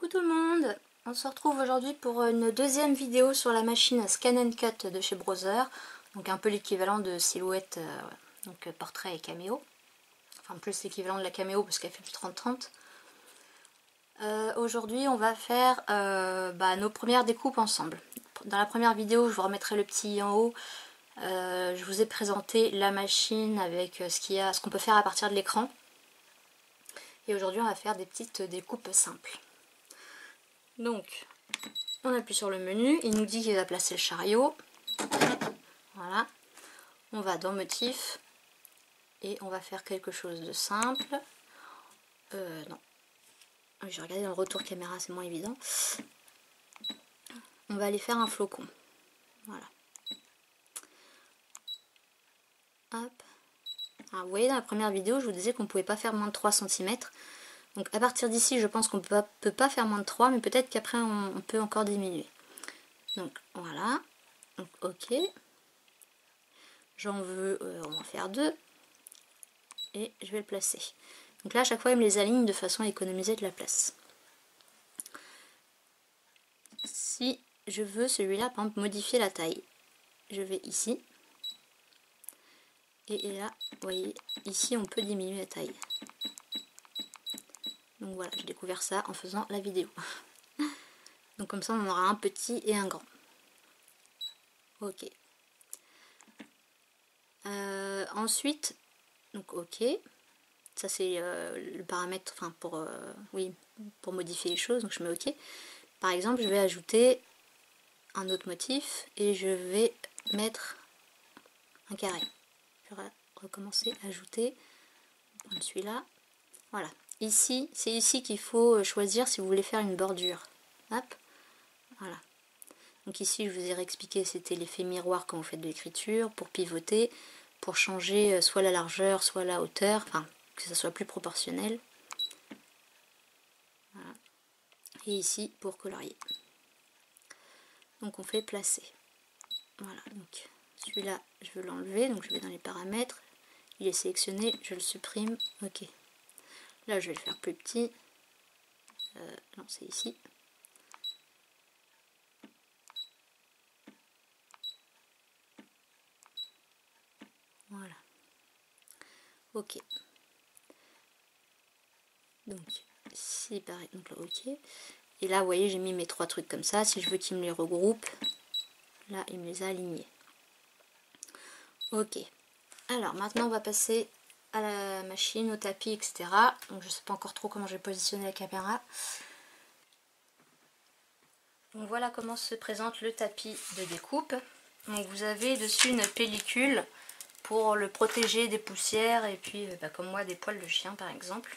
Coucou tout le monde, on se retrouve aujourd'hui pour une deuxième vidéo sur la machine Scan & Cut de chez Brother, donc un peu l'équivalent de Silhouette, donc portrait et caméo, enfin plus l'équivalent de la caméo parce qu'elle fait du 30-30. Aujourd'hui on va faire nos premières découpes ensemble. Dans la première vidéo, je vous remettrai le petit en haut, je vous ai présenté la machine avec ce qu'on peut faire à partir de l'écran. Et aujourd'hui on va faire des petites découpes simples. Donc, on appuie sur le menu, il nous dit qu'il va placer le chariot. Voilà. On va dans motif et on va faire quelque chose de simple. Non. J'ai regardé dans le retour caméra, c'est moins évident. On va aller faire un flocon. Voilà. Hop. Alors, vous voyez, dans la première vidéo, je vous disais qu'on ne pouvait pas faire moins de 3 cm. Donc à partir d'ici, je pense qu'on ne peut pas faire moins de 3, mais peut-être qu'après on peut encore diminuer. Donc voilà. Donc ok. J'en veux, on va en faire 2. Et je vais le placer. Donc là, à chaque fois, il me les aligne de façon à économiser de la place. Si je veux celui-là, par exemple, modifier la taille, je vais ici. Et là, vous voyez, ici, on peut diminuer la taille. Donc voilà, j'ai découvert ça en faisant la vidéo. Donc comme ça, on aura un petit et un grand. Ok. Ensuite, donc ok. Ça c'est le paramètre, enfin pour modifier les choses. Donc je mets ok. Par exemple, je vais ajouter un autre motif et je vais mettre un carré. Je vais recommencer à ajouter. Prendre celui-là. Voilà. Ici, c'est ici qu'il faut choisir si vous voulez faire une bordure. Hop. Voilà. Donc ici, je vous ai réexpliqué, c'était l'effet miroir quand vous faites de l'écriture, pour pivoter, pour changer soit la largeur, soit la hauteur, enfin, que ça soit plus proportionnel. Voilà. Et ici, pour colorier. Donc on fait placer. Voilà, donc celui-là, je veux l'enlever, donc je vais dans les paramètres, il est sélectionné, je le supprime, ok. Là, je vais le faire plus petit. Non, c'est ici. Voilà. Ok. Donc, c'est pareil. Donc là, ok. Et là, vous voyez, j'ai mis mes 3 trucs comme ça. Si je veux qu'il me les regroupe, là, il me les a alignés. Ok. Alors, maintenant, on va passer à la machine, au tapis, etc. Donc, je ne sais pas encore trop comment je vais positionner la caméra. Donc, voilà comment se présente le tapis de découpe. Donc, vous avez dessus une pellicule pour le protéger des poussières et puis, comme moi, des poils de chien, par exemple.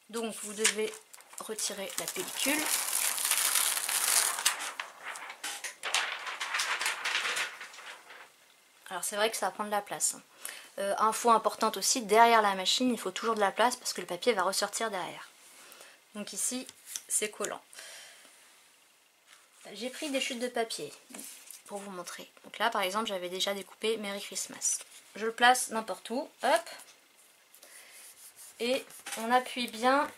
Donc, vous devez retirer la pellicule. Alors c'est vrai que ça va prendre de la place. Info importante aussi, derrière la machine, il faut toujours de la place parce que le papier va ressortir derrière. Donc ici, c'est collant. J'ai pris des chutes de papier pour vous montrer. Donc là, par exemple, j'avais déjà découpé Merry Christmas. Je le place n'importe où, hop. Et on appuie bien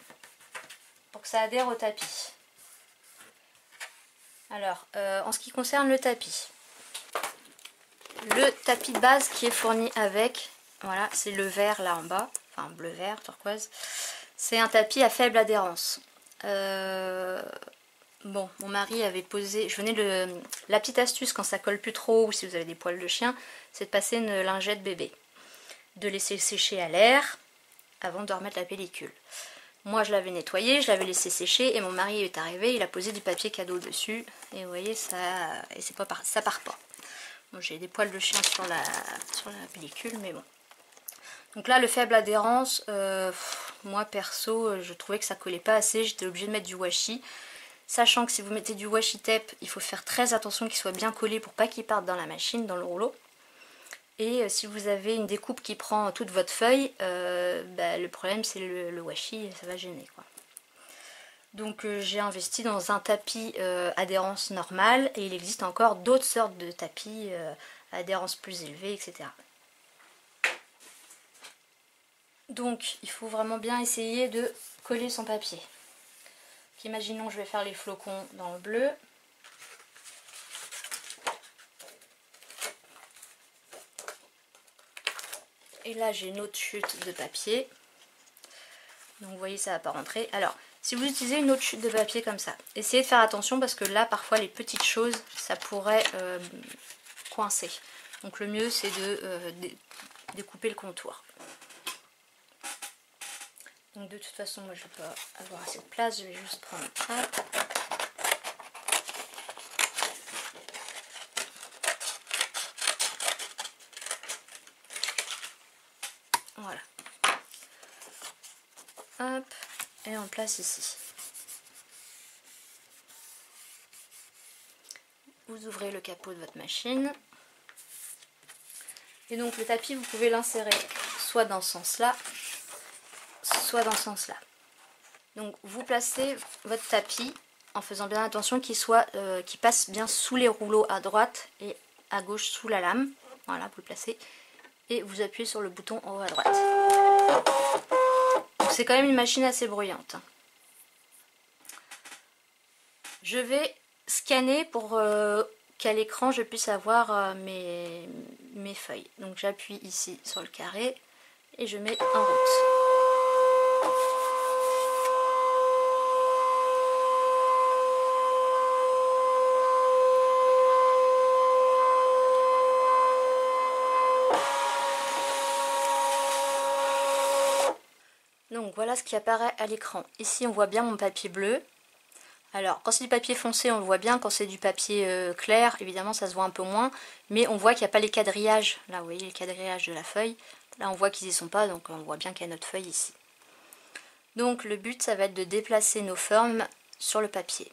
pour que ça adhère au tapis. Alors, en ce qui concerne le tapis de base qui est fourni avec, voilà, c'est le vert là en bas, enfin bleu vert, turquoise. C'est un tapis à faible adhérence. Bon, mon mari avait posé, la petite astuce quand ça colle plus trop ou si vous avez des poils de chien, c'est de passer une lingette bébé, de laisser sécher à l'air avant de remettre la pellicule. Moi je l'avais nettoyé, je l'avais laissé sécher et mon mari est arrivé, il a posé du papier cadeau dessus et vous voyez ça, et c'est pas, ça part pas. Bon, j'ai des poils de chien sur la pellicule, mais bon. Donc là, le faible adhérence, moi perso, je trouvais que ça collait pas assez. J'étais obligée de mettre du washi. Sachant que si vous mettez du washi tape, il faut faire très attention qu'il soit bien collé pour pas qu'il parte dans la machine, dans le rouleau. Et si vous avez une découpe qui prend toute votre feuille, le problème c'est le washi, ça va gêner quoi. Donc j'ai investi dans un tapis adhérence normale et il existe encore d'autres sortes de tapis adhérence plus élevée, etc. Donc il faut vraiment bien essayer de coller son papier. Imaginons que je vais faire les flocons dans le bleu. Et là j'ai une autre chute de papier. Donc vous voyez ça va pas rentrer. Alors si vous utilisez une autre chute de papier comme ça, essayez de faire attention parce que là parfois les petites choses ça pourrait coincer. Donc le mieux c'est de découper le contour. Donc de toute façon moi je vais pas avoir assez de place, je vais juste prendre hop. Voilà. Hop. Et on le place ici. Vous ouvrez le capot de votre machine. Et donc le tapis vous pouvez l'insérer soit dans ce sens là, soit dans ce sens là. Donc vous placez votre tapis en faisant bien attention qu'il passe bien sous les rouleaux à droite et à gauche sous la lame. Voilà, vous le placez. Et vous appuyez sur le bouton en haut à droite. C'est quand même une machine assez bruyante. Je vais scanner pour qu'à l'écran je puisse avoir mes feuilles. Donc j'appuie ici sur le carré et je mets en route. Donc voilà ce qui apparaît à l'écran. Ici on voit bien mon papier bleu. Alors quand c'est du papier foncé on le voit bien, quand c'est du papier clair évidemment ça se voit un peu moins. Mais on voit qu'il n'y a pas les quadrillages. Là vous voyez les quadrillages de la feuille. Là on voit qu'ils n'y sont pas donc on voit bien qu'il y a notre feuille ici. Donc le but ça va être de déplacer nos formes sur le papier.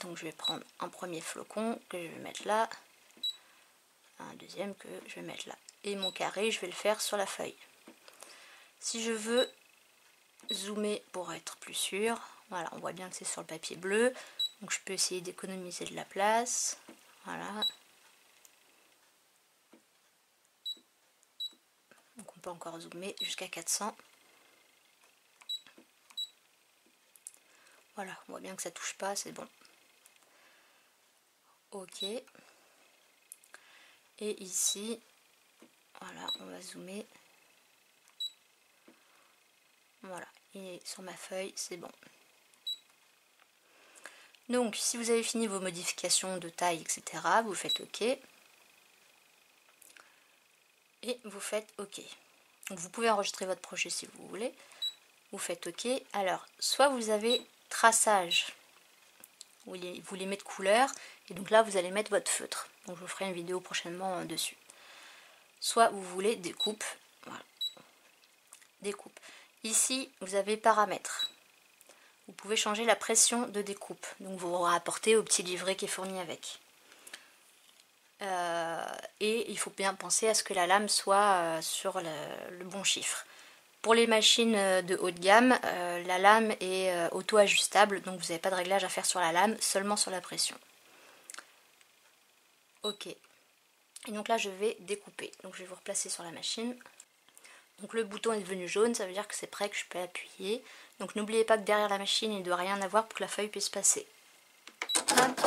Donc je vais prendre un premier flocon que je vais mettre là. Un deuxième que je vais mettre là. Et mon carré je vais le faire sur la feuille. Si je veux zoomer pour être plus sûr, voilà, on voit bien que c'est sur le papier bleu, donc je peux essayer d'économiser de la place, voilà. Donc on peut encore zoomer jusqu'à 400. Voilà, on voit bien que ça touche pas, c'est bon. Ok. Et ici, voilà, on va zoomer. Voilà, et sur ma feuille, c'est bon. Donc, si vous avez fini vos modifications de taille, etc., vous faites OK. Et vous faites OK. Donc, vous pouvez enregistrer votre projet si vous voulez. Vous faites OK. Alors, soit vous avez traçage, vous les mettez de couleur, et donc là, vous allez mettre votre feutre. Donc, je vous ferai une vidéo prochainement dessus. Soit vous voulez découpe. Voilà. Découpe. Ici, vous avez paramètres. Vous pouvez changer la pression de découpe. Donc, vous rapportez au petit livret qui est fourni avec. Et il faut bien penser à ce que la lame soit sur le bon chiffre. Pour les machines de haut de gamme, la lame est auto-ajustable. Donc, vous n'avez pas de réglage à faire sur la lame, seulement sur la pression. Ok. Et donc là, je vais découper. Donc, je vais vous replacer sur la machine. Donc le bouton est devenu jaune, ça veut dire que c'est prêt, que je peux appuyer. Donc n'oubliez pas que derrière la machine, il ne doit rien avoir pour que la feuille puisse passer. Hop.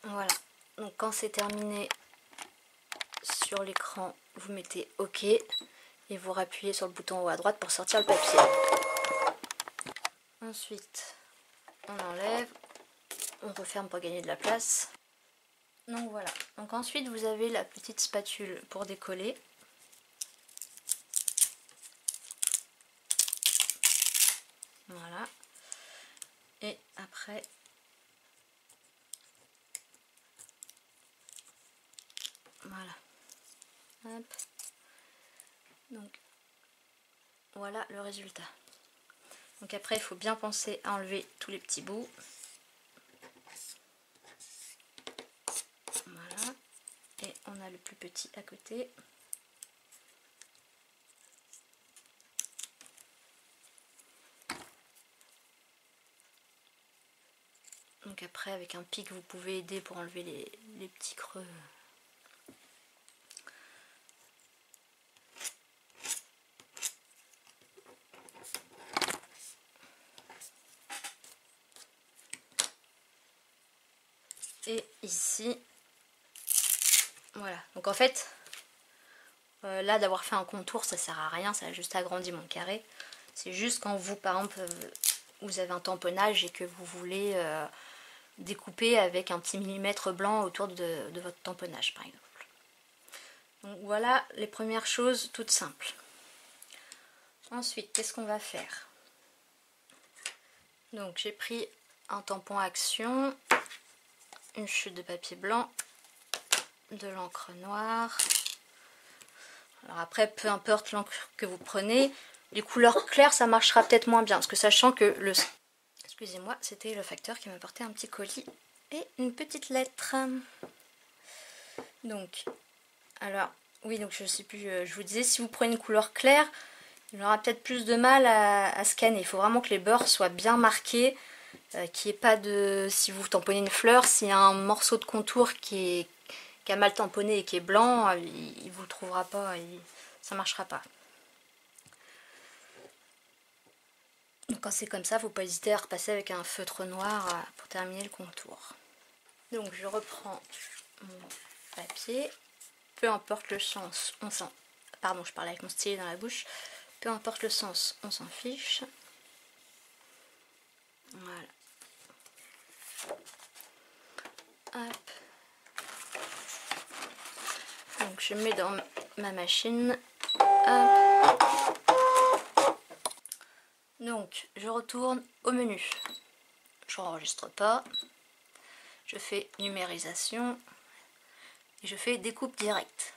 Voilà, donc quand c'est terminé sur l'écran, vous mettez OK et vous rappuyez sur le bouton en haut à droite pour sortir le papier. Ensuite, on enlève, on referme pour gagner de la place. Donc voilà, donc ensuite vous avez la petite spatule pour décoller. Voilà. Et après, voilà. Hop. Donc voilà le résultat. Donc après il faut bien penser à enlever tous les petits bouts. Voilà. Et on a le plus petit à côté. Donc après avec un pic vous pouvez aider pour enlever les petits creux. Et ici, voilà. Donc en fait, là d'avoir fait un contour, ça sert à rien, ça a juste agrandi mon carré. C'est juste quand vous, par exemple, vous avez un tamponnage et que vous voulez découper avec un petit millimètre blanc autour de votre tamponnage, par exemple. Donc voilà les premières choses toutes simples. Ensuite, qu'est-ce qu'on va faire? Donc j'ai pris un tampon Action, une chute de papier blanc, de l'encre noire. Alors après, peu importe l'encre que vous prenez, les couleurs claires ça marchera peut-être moins bien, parce que sachant que le... Excusez-moi, c'était le facteur qui m'a apporté un petit colis et une petite lettre. Donc, alors, oui, donc je sais plus, je vous disais, si vous prenez une couleur claire, il aura peut-être plus de mal à scanner. Il faut vraiment que les bords soient bien marqués, qu'il n'y ait pas de... Si vous tamponnez une fleur, s'il y a un morceau de contour qui a mal tamponné et qui est blanc, il ne vous le trouvera pas, ça ne marchera pas. Donc quand c'est comme ça, il ne faut pas hésiter à repasser avec un feutre noir pour terminer le contour. Donc je reprends mon papier, peu importe le sens, on s'en... Pardon, je parlais avec mon stylet dans la bouche. Peu importe le sens, on s'en fiche. Voilà. Hop. Donc je mets dans ma machine. Hop. Donc je retourne au menu. Je n'enregistre pas. Je fais numérisation. Et je fais découpe directe.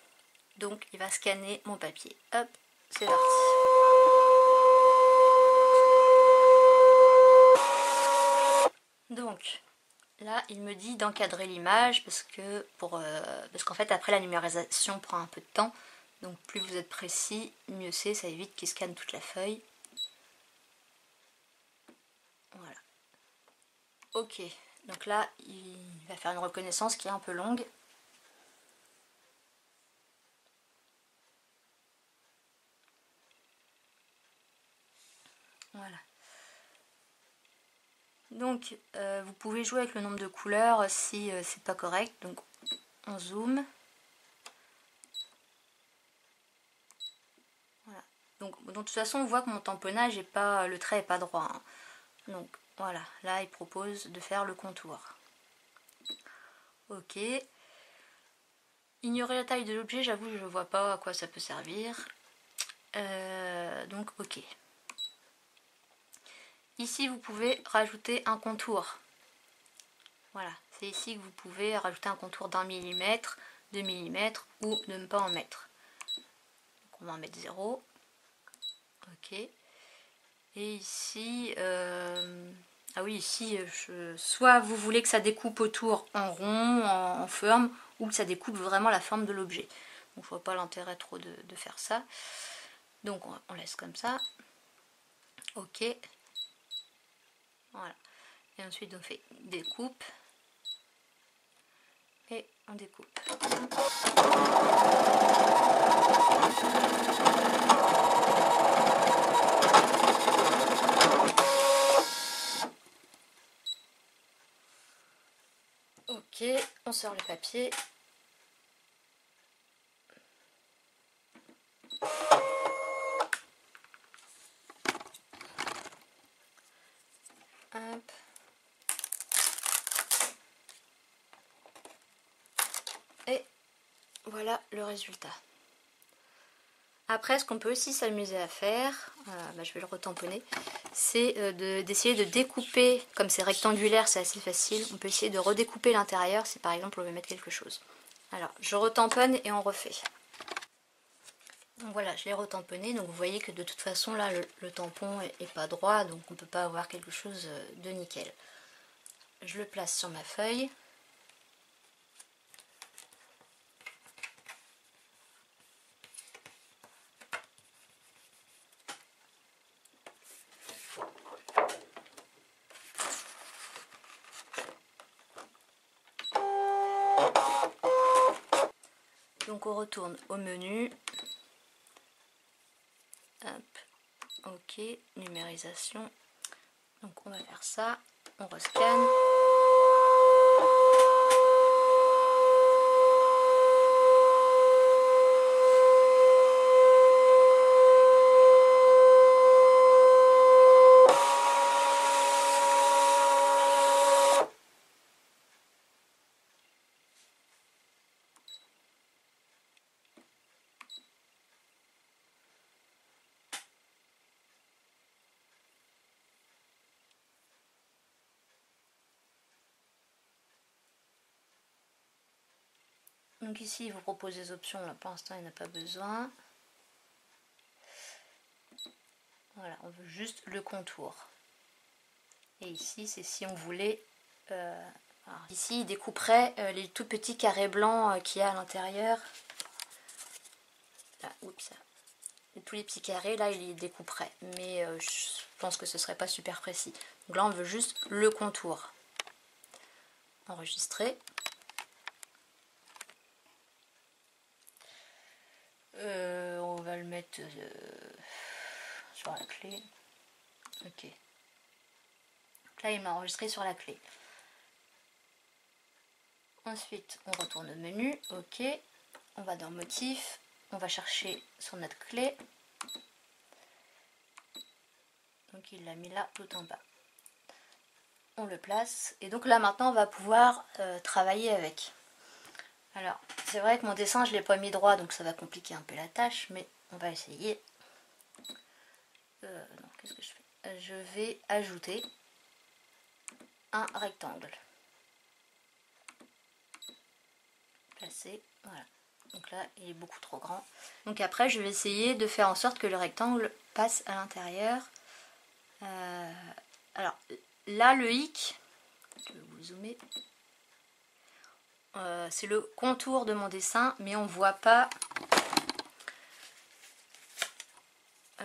Donc il va scanner mon papier. Hop, c'est parti. Donc là il me dit d'encadrer l'image parce qu'en fait après la numérisation prend un peu de temps. Donc plus vous êtes précis, mieux c'est, ça évite qu'il scanne toute la feuille. Voilà. Ok, donc là il va faire une reconnaissance qui est un peu longue. Voilà. Donc vous pouvez jouer avec le nombre de couleurs si c'est pas correct. Donc on zoome. Voilà. Donc de toute façon on voit que mon tamponnage est pas, le trait est pas droit. Hein. Donc voilà, là il propose de faire le contour. Ok. Ignorer la taille de l'objet, j'avoue je ne vois pas à quoi ça peut servir. Donc ok. Ici vous pouvez rajouter un contour. Voilà, c'est ici que vous pouvez rajouter un contour d'1 millimètre, 2 mm ou de ne pas en mettre. Donc on va en mettre 0. Ok. Et ici, ah oui, ici, soit vous voulez que ça découpe autour en rond, en forme, ou que ça découpe vraiment la forme de l'objet. Donc je vois pas l'intérêt trop de faire ça. Donc on laisse comme ça. Ok. Voilà. Et ensuite on fait découpe. Et on découpe. Ok, on sort le papier. Hop. Et voilà le résultat. Après, ce qu'on peut aussi s'amuser à faire, je vais le retamponner, c'est d'essayer de découper, comme c'est rectangulaire, c'est assez facile, on peut essayer de redécouper l'intérieur si par exemple on veut mettre quelque chose. Alors, je retamponne et on refait. Donc voilà, je l'ai retamponné, donc vous voyez que de toute façon là le tampon est pas droit, donc on ne peut pas avoir quelque chose de nickel. Je le place sur ma feuille. Donc on retourne au menu. Hop, ok, numérisation. Donc on va faire ça, on rescanne. Donc ici, il vous propose des options, là pour l'instant il n'y en a pas besoin. Voilà, on veut juste le contour. Et ici, c'est si on voulait... alors ici, il découperait les tout petits carrés blancs qu'il y a à l'intérieur. Là, oups, tous les petits carrés, là, il les découperait. Mais je pense que ce serait pas super précis. Donc là, on veut juste le contour. Enregistrer. On va le mettre sur la clé. Ok. Donc là, il m'a enregistré sur la clé. Ensuite, on retourne au menu. Ok. On va dans motif. On va chercher sur notre clé. Donc il l'a mis là tout en bas. On le place. Et donc là maintenant, on va pouvoir travailler avec. Alors, c'est vrai que mon dessin, je ne l'ai pas mis droit, donc ça va compliquer un peu la tâche, mais on va essayer. Qu'est-ce que je fais? Je vais ajouter un rectangle. Placer, voilà. Donc là, il est beaucoup trop grand. Donc après, je vais essayer de faire en sorte que le rectangle passe à l'intérieur. Alors, là, le hic, je vais vous zoomer. C'est le contour de mon dessin, mais on ne voit pas.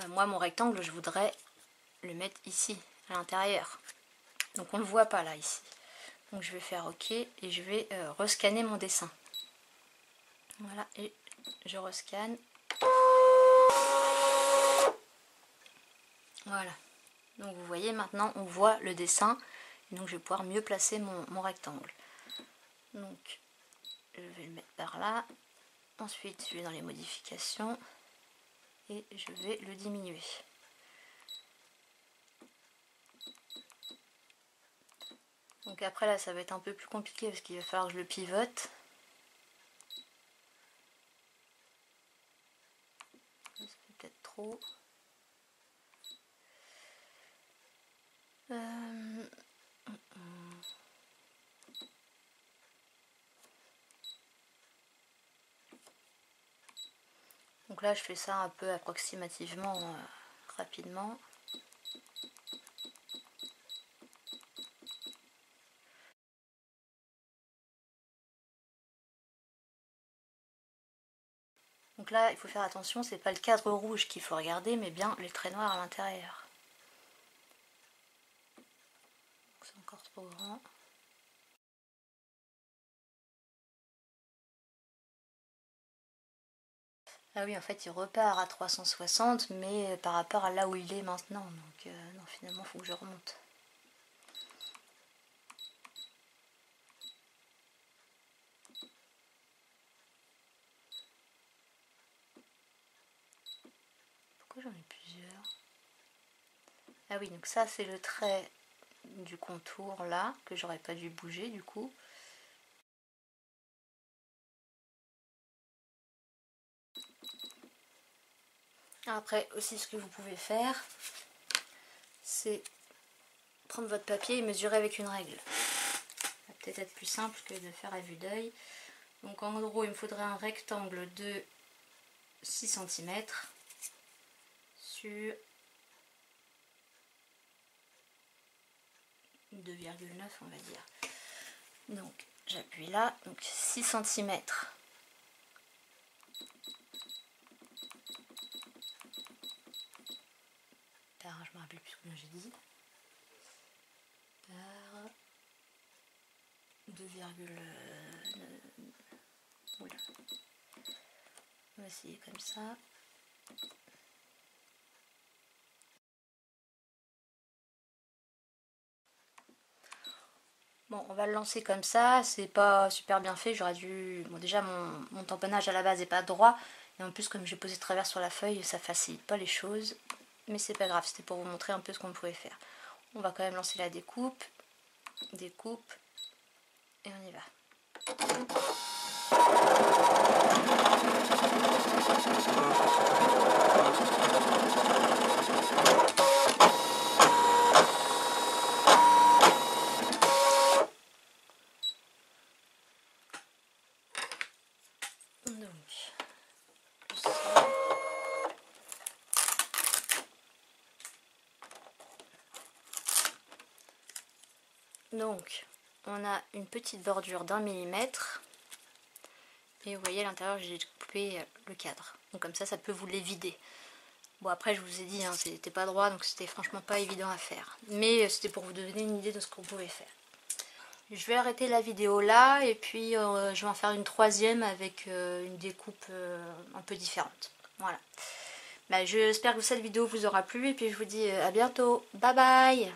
Moi, mon rectangle, je voudrais le mettre ici, à l'intérieur. Donc on ne le voit pas là, ici. Donc je vais faire OK et je vais rescanner mon dessin. Voilà, et je rescanne. Voilà. Donc vous voyez, maintenant on voit le dessin. Et donc je vais pouvoir mieux placer mon rectangle. Donc je vais le mettre par là. Ensuite je vais dans les modifications et je vais le diminuer. Donc après là ça va être un peu plus compliqué parce qu'il va falloir que je le pivote. Ça fait peut-être trop. Donc là je fais ça un peu approximativement, rapidement. Donc là il faut faire attention, c'est pas le cadre rouge qu'il faut regarder, mais bien les traits noirs à l'intérieur. C'est encore trop grand. Ah oui, en fait il repart à 360, mais par rapport à là où il est maintenant, donc non, finalement il faut que je remonte. Pourquoi j'en ai plusieurs? Ah oui, donc ça c'est le trait du contour là, que j'aurais pas dû bouger du coup. Après aussi, ce que vous pouvez faire, c'est prendre votre papier et mesurer avec une règle. Ça va peut-être être plus simple que de faire à vue d'œil. Donc en gros, il me faudrait un rectangle de 6 cm sur 2,9 on va dire. Donc j'appuie là, donc 6 cm. Je me rappelle plus combien j'ai dit. Par 2,9. Voilà. On va essayer comme ça. Bon, on va le lancer comme ça, c'est pas super bien fait, j'aurais dû... Bon, déjà mon tamponnage à la base n'est pas droit, et en plus comme j'ai posé de travers sur la feuille, ça facilite pas les choses, mais c'est pas grave, c'était pour vous montrer un peu ce qu'on pouvait faire. On va quand même lancer la découpe, et on y va. Donc, on a une petite bordure d'1 millimètre. Et vous voyez à l'intérieur, j'ai coupé le cadre. Donc comme ça peut vous l'évider. Bon, après, je vous ai dit, hein, c'était pas droit, donc c'était franchement pas évident à faire. Mais c'était pour vous donner une idée de ce qu'on pouvait faire. Je vais arrêter la vidéo là, et puis je vais en faire une troisième avec une découpe un peu différente. Voilà. Bah, j'espère que cette vidéo vous aura plu, et puis je vous dis à bientôt. Bye bye!